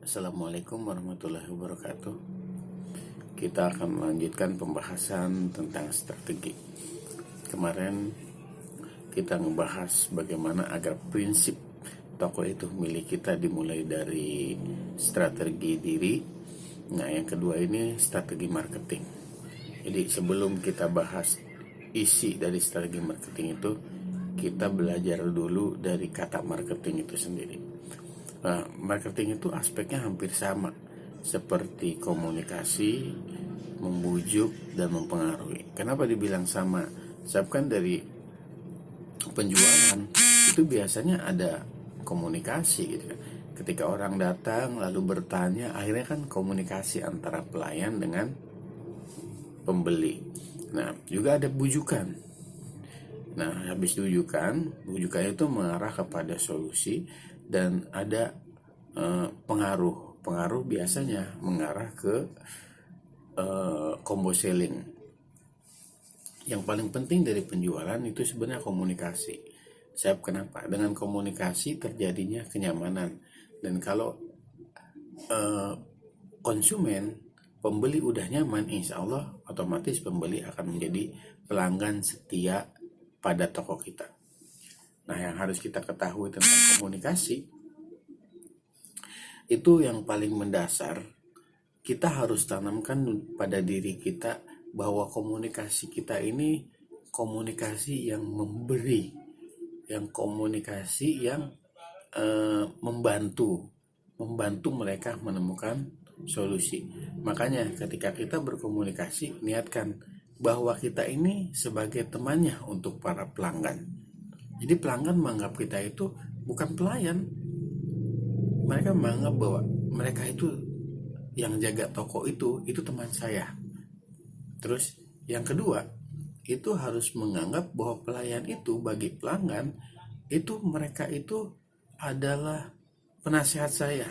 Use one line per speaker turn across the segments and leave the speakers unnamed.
Assalamualaikum warahmatullahi wabarakatuh. Kita akan melanjutkan pembahasan tentang strategi. Kemarin kita ngebahas bagaimana agar prinsip toko itu milik kita, dimulai dari strategi diri. Nah, yang kedua ini strategi marketing. Jadi sebelum kita bahas isi dari strategi marketing itu, kita belajar dulu dari kata marketing itu sendiri. Nah, marketing itu aspeknya hampir sama seperti komunikasi, membujuk, dan mempengaruhi. Kenapa dibilang sama? Sebab kan dari penjualan itu biasanya ada komunikasi gitu kan. Ketika orang datang lalu bertanya, akhirnya kan komunikasi antara pelayan dengan pembeli. Nah, juga ada bujukan. Nah, habis bujukan itu mengarah kepada solusi, dan ada pengaruh. Pengaruh biasanya mengarah ke combo selling. Yang paling penting dari penjualan itu sebenarnya komunikasi. Sebab kenapa? Dengan komunikasi terjadinya kenyamanan. Dan kalau konsumen, pembeli udah nyaman, insya Allah otomatis pembeli akan menjadi pelanggan setia pada toko kita. Nah, yang harus kita ketahui tentang komunikasi itu yang paling mendasar. Kita harus tanamkan pada diri kita bahwa komunikasi kita ini komunikasi yang memberi, yang komunikasi yang membantu mereka menemukan solusi. Makanya ketika kita berkomunikasi, niatkan bahwa kita ini sebagai temannya untuk para pelanggan. Jadi pelanggan menganggap kita itu bukan pelayan. Mereka menganggap bahwa mereka itu yang jaga toko itu teman saya. Terus yang kedua, itu harus menganggap bahwa pelayan itu bagi pelanggan itu, mereka itu adalah penasehat saya.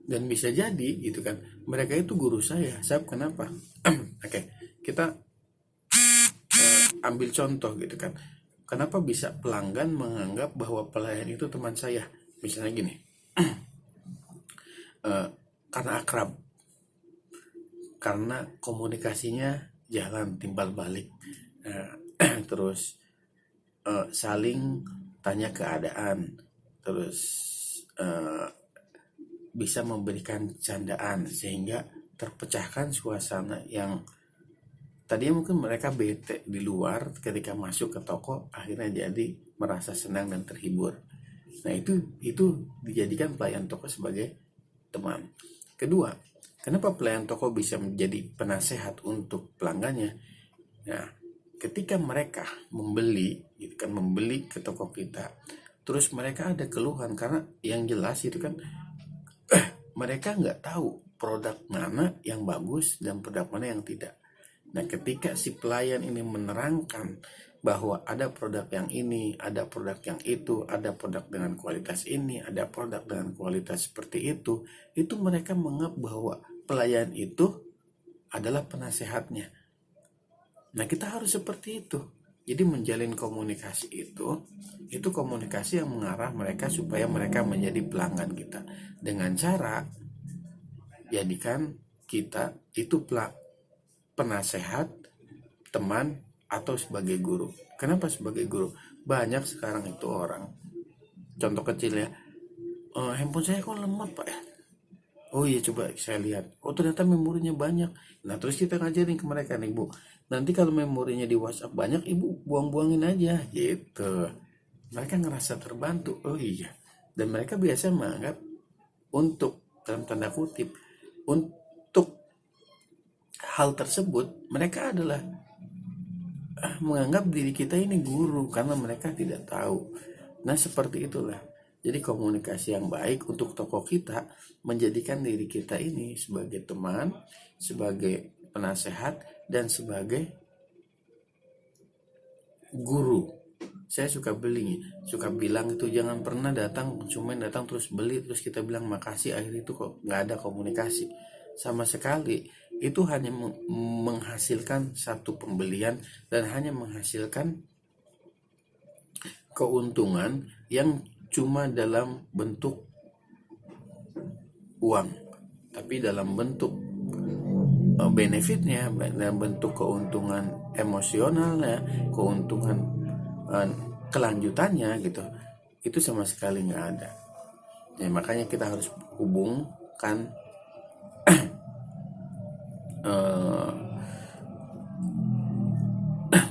Dan bisa jadi gitu kan, mereka itu guru saya. Sebab kenapa? Oke, kita ambil contoh gitu kan. Kenapa bisa pelanggan menganggap bahwa pelayan itu teman saya? Misalnya gini, karena akrab, karena komunikasinya jalan timbal balik, terus saling tanya keadaan, terus bisa memberikan candaan sehingga terpecahkan suasana yang tadinya mungkin mereka bete di luar, ketika masuk ke toko akhirnya jadi merasa senang dan terhibur. Nah, itu dijadikan pelayan toko sebagai teman. Kedua, kenapa pelayan toko bisa menjadi penasehat untuk pelanggannya? Nah, ketika mereka membeli gitu kan, membeli ke toko kita, terus mereka ada keluhan, karena yang jelas itu kan mereka nggak tahu produk mana yang bagus dan produk mana yang tidak. Nah, ketika si pelayan ini menerangkan bahwa ada produk yang ini, ada produk yang itu, ada produk dengan kualitas ini, ada produk dengan kualitas seperti itu mereka menganggap bahwa pelayan itu adalah penasehatnya. Nah, kita harus seperti itu. Jadi menjalin komunikasi itu komunikasi yang mengarah mereka supaya mereka menjadi pelanggan kita. Dengan cara jadikan kita itu penasehat, teman, atau sebagai guru. Kenapa sebagai guru? Banyak sekarang itu orang, contoh kecil ya, handphone saya kok lemot pak ya. Oh iya, coba saya lihat. Oh, ternyata memorinya banyak. Nah, terus kita ngajarin ke mereka nih, Bu. Nanti kalau memorinya di WhatsApp banyak, Ibu buang-buangin aja gitu. Mereka ngerasa terbantu. Oh iya. Dan mereka biasa menganggap untuk, dalam tanda kutip, untuk hal tersebut mereka adalah menganggap diri kita ini guru, karena mereka tidak tahu. Nah, seperti itulah. Jadi komunikasi yang baik untuk toko kita menjadikan diri kita ini sebagai teman, sebagai penasehat, dan sebagai guru. Saya suka bilang itu jangan pernah datang konsumen datang terus beli terus kita bilang makasih, akhir itu kok nggak ada komunikasi sama sekali. Itu hanya menghasilkan satu pembelian dan hanya menghasilkan keuntungan yang cuma dalam bentuk uang, tapi dalam bentuk benefitnya, dalam bentuk keuntungan emosionalnya, keuntungan kelanjutannya gitu, itu sama sekali nggak ada. Ya, makanya kita harus hubungkan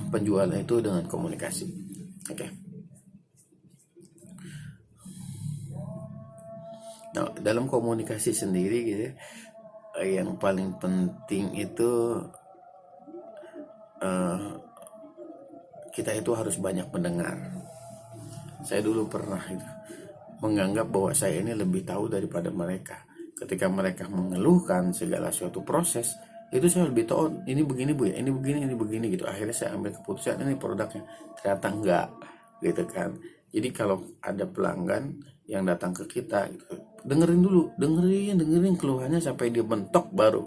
penjual itu dengan komunikasi. Oke. Nah, dalam komunikasi sendiri gitu ya, yang paling penting itu kita itu harus banyak mendengar. Saya dulu pernah itu menganggap bahwa saya ini lebih tahu daripada mereka. Ketika mereka mengeluhkan segala suatu proses, itu saya lebih tahu, ini begini bu ya, ini begini gitu. Akhirnya saya ambil keputusan, ini produknya. Ternyata enggak, gitu kan. Jadi kalau ada pelanggan yang datang ke kita gitu, dengerin dulu, dengerin keluhannya sampai dia mentok, baru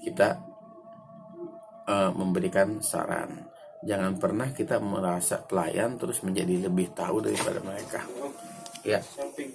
kita memberikan saran. Jangan pernah kita merasa pelayan terus menjadi lebih tahu daripada mereka. Ya,